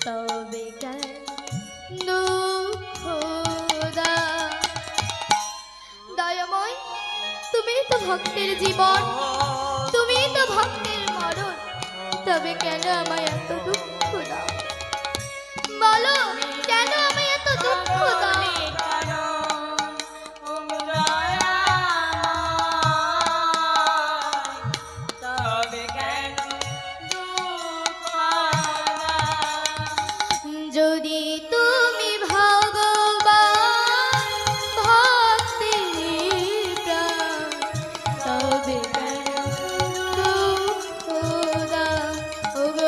তবে কেন দুঃখ দাও? দয়াময়, তুমি তো ভক্তের জীবন, তুমি তো ভক্তের মরণ, তবে কেন আমায় এত দুঃখ দাও? বলো, কেন আমায় এত দুঃখ দাও?